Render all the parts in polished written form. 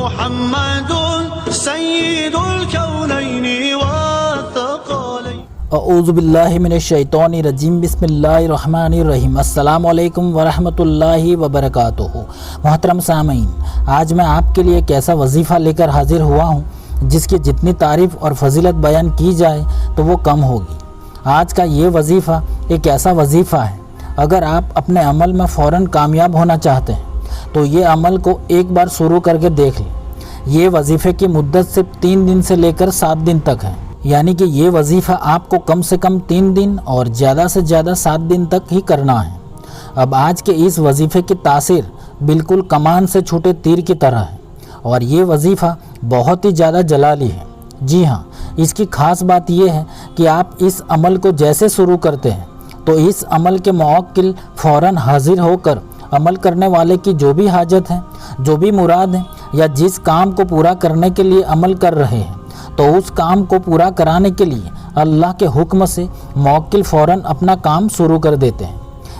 محمد سید الکونین والثقلین۔ اعوذ باللہ من الشیطان الرجیم، بسم اللہ الرحمن الرحیم۔ السلام علیکم ورحمۃ اللہ وبرکاتہ۔ محترم سامعین، آج میں آپ کے لیے ایک ایسا وظیفہ لے کر حاضر ہوا ہوں جس کی جتنی تعریف اور فضیلت بیان کی جائے تو وہ کم ہوگی۔ آج کا یہ وظیفہ ایک ایسا وظیفہ ہے، اگر آپ اپنے عمل میں فوراً کامیاب ہونا چاہتے ہیں تو یہ عمل کو ایک بار شروع کر کے دیکھ لیں۔ یہ وظیفے کی مدت صرف 3 دن سے لے کر 7 دن تک ہے، یعنی کہ یہ وظیفہ آپ کو کم سے کم 3 دن اور زیادہ سے زیادہ 7 دن تک ہی کرنا ہے۔ اب آج کے اس وظیفے کی تاثیر بالکل کمان سے چھوٹے تیر کی طرح ہے، اور یہ وظیفہ بہت ہی زیادہ جلالی ہے۔ جی ہاں، اس کی خاص بات یہ ہے کہ آپ اس عمل کو جیسے شروع کرتے ہیں تو اس عمل کے موکل فوراً حاضر ہو کر عمل کرنے والے کی جو بھی حاجت ہے، جو بھی مراد ہے، یا جس کام کو پورا کرنے کے لیے عمل کر رہے ہیں تو اس کام کو پورا کرانے کے لیے اللہ کے حکم سے موکل فوراً اپنا کام شروع کر دیتے ہیں۔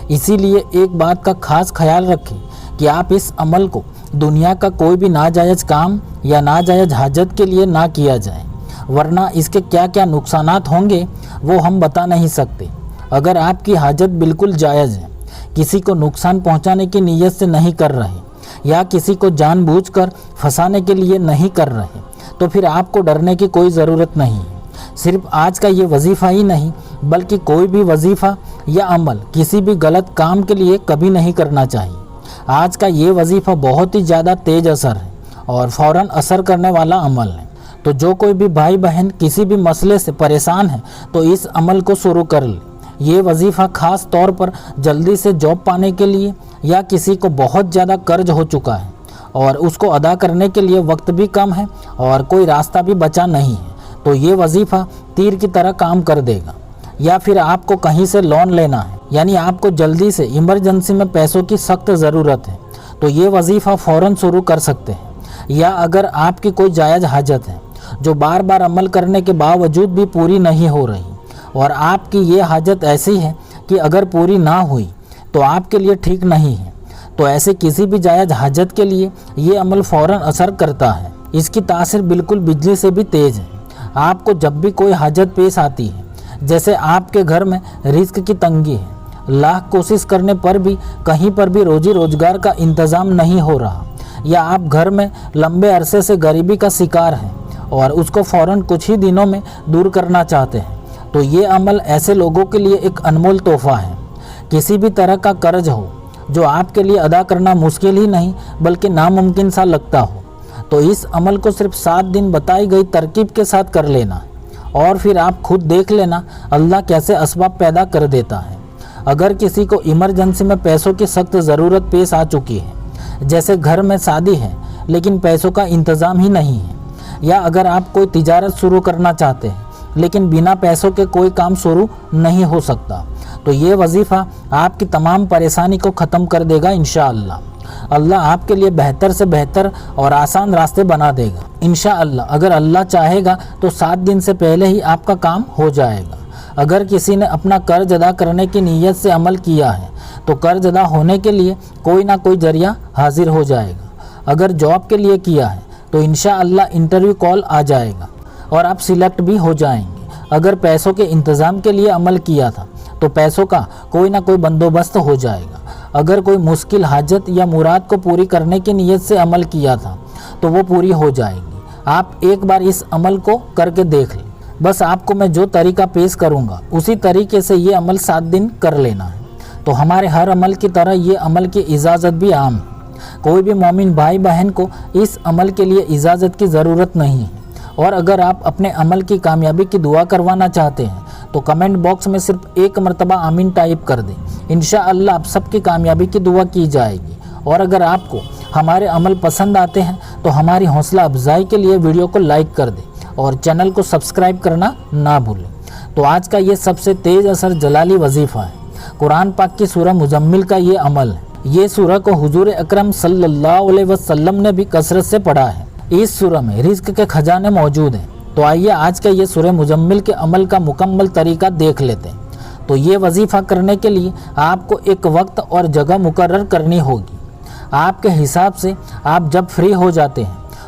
اسی لیے ایک بات کا خاص خیال رکھیں کہ آپ اس عمل کو دنیا کا کوئی بھی ناجائز کام یا ناجائز حاجت کے لیے نہ کیا جائے، ورنہ اس کے کیا کیا نقصانات ہوں گے وہ ہم بتا نہیں سکتے۔ اگر آپ کی حاجت بالکل جائز ہے، کسی کو نقصان پہنچانے کی نیت سے نہیں کر رہے یا کسی کو جان بوجھ کر پھنسانے کے لیے نہیں کر رہے، تو پھر آپ کو ڈرنے کی کوئی ضرورت نہیں ہے۔ صرف آج کا یہ وظیفہ ہی نہیں بلکہ کوئی بھی وظیفہ یا عمل کسی بھی غلط کام کے لیے کبھی نہیں کرنا چاہیے۔ آج کا یہ وظیفہ بہت ہی زیادہ تیز اثر ہے اور فوراً اثر کرنے والا عمل ہے، تو جو کوئی بھی بھائی بہن کسی بھی مسئلے سے پریشان ہے تو اس عمل کو شروع کر لے۔ یہ وظیفہ خاص طور پر جلدی سے جاب پانے کے لیے، یا کسی کو بہت زیادہ قرض ہو چکا ہے اور اس کو ادا کرنے کے لیے وقت بھی کم ہے اور کوئی راستہ بھی بچا نہیں ہے، تو یہ وظیفہ تیر کی طرح کام کر دے گا۔ یا پھر آپ کو کہیں سے لون لینا ہے، یعنی آپ کو جلدی سے ایمرجنسی میں پیسوں کی سخت ضرورت ہے، تو یہ وظیفہ فوراً شروع کر سکتے ہیں۔ یا اگر آپ کی کوئی جائز حاجت ہے جو بار بار عمل کرنے کے باوجود بھی پوری نہیں ہو رہی، اور آپ کی یہ حاجت ایسی ہے کہ اگر پوری نہ ہوئی تو آپ کے لیے ٹھیک نہیں ہے، تو ایسے کسی بھی جائز حاجت کے لیے یہ عمل فوراً اثر کرتا ہے۔ اس کی تاثیر بالکل بجلی سے بھی تیز ہے۔ آپ کو جب بھی کوئی حاجت پیش آتی ہے، جیسے آپ کے گھر میں رزق کی تنگی ہے، لاکھ کوشش کرنے پر بھی کہیں پر بھی روزی روزگار کا انتظام نہیں ہو رہا، یا آپ گھر میں لمبے عرصے سے غریبی کا شکار ہیں اور اس کو فوراً کچھ ہی دنوں میں دور کرنا چاہتے ہیں، تو یہ عمل ایسے لوگوں کے لیے ایک انمول تحفہ ہے۔ کسی بھی طرح کا قرض ہو جو آپ کے لیے ادا کرنا مشکل ہی نہیں بلکہ ناممکن سا لگتا ہو، تو اس عمل کو صرف 7 دن بتائی گئی ترکیب کے ساتھ کر لینا، اور پھر آپ خود دیکھ لینا اللہ کیسے اسباب پیدا کر دیتا ہے۔ اگر کسی کو ایمرجنسی میں پیسوں کی سخت ضرورت پیش آ چکی ہے، جیسے گھر میں شادی ہے لیکن پیسوں کا انتظام ہی نہیں ہے، یا اگر آپ کوئی تجارت شروع کرنا چاہتے ہیں لیکن بنا پیسوں کے کوئی کام شروع نہیں ہو سکتا، تو یہ وظیفہ آپ کی تمام پریشانی کو ختم کر دے گا انشاءاللہ۔ اللہ آپ کے لیے بہتر سے بہتر اور آسان راستے بنا دے گا انشاءاللہ۔ اگر اللہ چاہے گا تو 7 دن سے پہلے ہی آپ کا کام ہو جائے گا۔ اگر کسی نے اپنا قرض ادا کرنے کی نیت سے عمل کیا ہے تو قرض ادا ہونے کے لیے کوئی نہ کوئی ذریعہ حاضر ہو جائے گا۔ اگر جاب کے لیے کیا ہے تو انشاءاللہ انٹرویو کال آ جائے گا اور آپ سلیکٹ بھی ہو جائیں گے۔ اگر پیسوں کے انتظام کے لیے عمل کیا تھا تو پیسوں کا کوئی نہ کوئی بندوبست ہو جائے گا۔ اگر کوئی مشکل حاجت یا مراد کو پوری کرنے کی نیت سے عمل کیا تھا تو وہ پوری ہو جائے گی۔ آپ ایک بار اس عمل کو کر کے دیکھ لیں۔ بس آپ کو میں جو طریقہ پیش کروں گا اسی طریقے سے یہ عمل 7 دن کر لینا ہے۔ تو ہمارے ہر عمل کی طرح یہ عمل کی اجازت بھی عام ہے۔ کوئی بھی مومن بھائی بہن کو اس عمل کے لیے اجازت کی ضرورت نہیں ہے، اور اگر آپ اپنے عمل کی کامیابی کی دعا کروانا چاہتے ہیں تو کمنٹ باکس میں صرف 1 مرتبہ آمین ٹائپ کر دیں، انشاءاللہ آپ سب کی کامیابی کی دعا کی جائے گی۔ اور اگر آپ کو ہمارے عمل پسند آتے ہیں تو ہماری حوصلہ افزائی کے لیے ویڈیو کو لائک کر دیں اور چینل کو سبسکرائب کرنا نہ بھولیں۔ تو آج کا یہ سب سے تیز اثر جلالی وظیفہ ہے، قرآن پاک کی سورہ مزمل کا یہ عمل ہے۔ یہ سورہ کو حضور اکرم صلی اللہ علیہ وسلم نے بھی کثرت سے پڑھا ہے۔ اس سورہ میں رزق کے خزانے موجود ہیں، تو آئیے آج کا یہ سورہ مزمل کے عمل کا مکمل طریقہ دیکھ لیتے ہیں۔ تو یہ وظیفہ کرنے کے لیے آپ کو ایک وقت اور جگہ مقرر کرنی ہوگی۔ آپ کے حساب سے آپ جب فری ہو جاتے ہیں